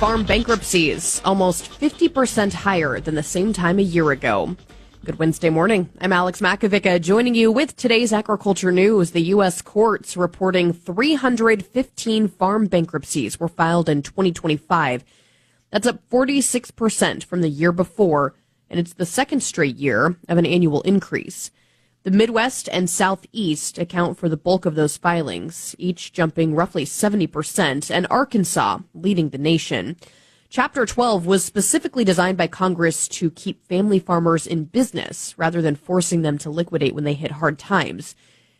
farm bankruptcies, almost 50% higher than the same time a year ago. Good Wednesday morning. I'm Alex Makovica, joining you with today's agriculture news. The U.S. courts reporting 315 farm bankruptcies were filed in 2025. That's up 46% from the year before, and it's the second straight year of an annual increase. The Midwest and Southeast account for the bulk of those filings, each jumping roughly 70%, and Arkansas leading the nation. Chapter 12 was specifically designed by Congress to keep family farmers in business rather than forcing them to liquidate when they hit hard times.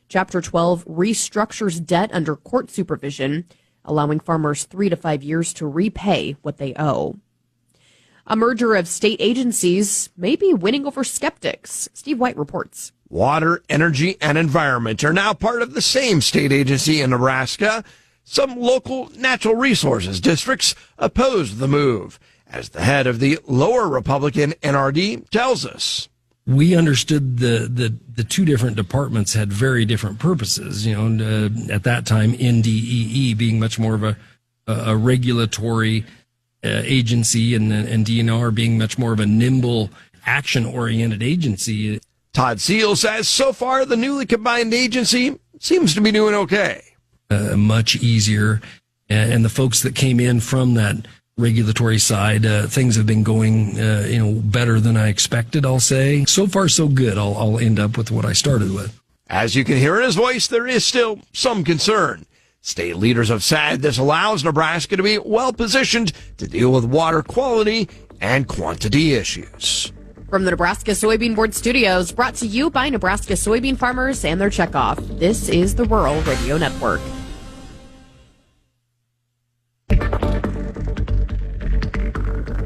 Chapter 12 restructures debt under court supervision, allowing farmers 3 to 5 years to repay what they owe. A merger of state agencies may be winning over skeptics. Steve White reports. Water, energy, and environment are now part of the same state agency in Nebraska. Some local natural resources districts oppose the move, as the head of the lower Republican NRD tells us. We understood the two different departments had very different purposes. At that time, NDEE being much more of a regulatory agency, and DNR being much more of a nimble, action-oriented agency. Todd Seal says so far the newly combined agency seems to be doing okay. Much easier, and the folks that came in from that regulatory side, things have been going, better than I expected, I'll say. So far, so good. I'll end up with what I started with. As you can hear in his voice, there is still some concern. State leaders have said this allows Nebraska to be well-positioned to deal with water quality and quantity issues. From the Nebraska Soybean Board Studios, brought to you by Nebraska soybean farmers and their checkoff. This is the Rural Radio Network.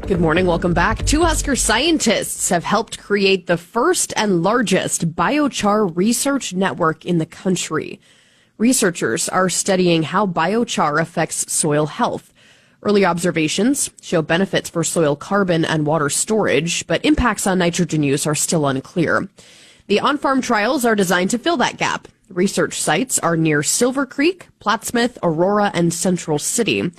Good morning. Welcome back. 2 Husker scientists have helped create the first and largest biochar research network in the country. Researchers are studying how biochar affects soil health. Early observations show benefits for soil carbon and water storage, but impacts on nitrogen use are still unclear. The on-farm trials are designed to fill that gap. Research sites are near Silver Creek, Plattsmouth, Aurora, and Central City.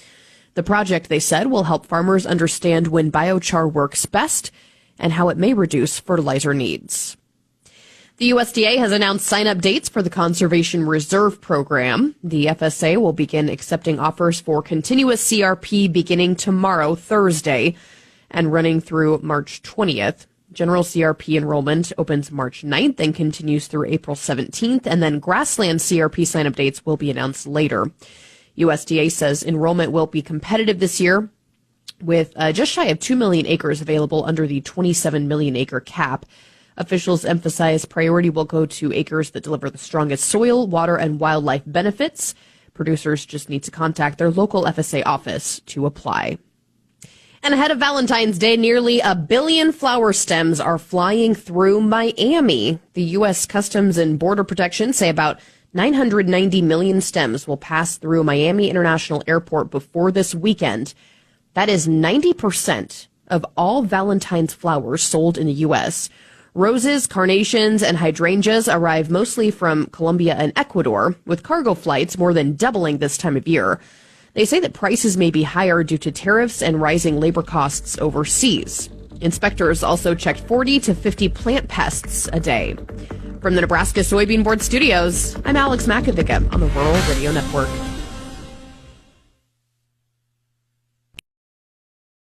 The project, they said, will help farmers understand when biochar works best and how it may reduce fertilizer needs. The USDA has announced sign-up dates for the Conservation Reserve Program. The FSA will begin accepting offers for continuous CRP beginning tomorrow, Thursday, and running through March 20th. General CRP enrollment opens March 9th and continues through April 17th, and then grassland CRP sign-up dates will be announced later. USDA says enrollment will be competitive this year, with just shy of 2 million acres available under the 27 million acre cap. Officials emphasize priority will go to acres that deliver the strongest soil, water, and wildlife benefits. Producers just need to contact their local FSA office to apply. And ahead of Valentine's Day, nearly 1 billion flower stems are flying through Miami. The U.S. Customs and Border Protection say about 990 million stems will pass through Miami International Airport before this weekend. That is 90% of all Valentine's flowers sold in the U.S. Roses, carnations, and hydrangeas arrive mostly from Colombia and Ecuador, with cargo flights more than doubling this time of year. They say that prices may be higher due to tariffs and rising labor costs overseas. Inspectors also checked 40 to 50 plant pests a day. From the Nebraska Soybean Board Studios, I'm Alex Makovica on the Rural Radio Network.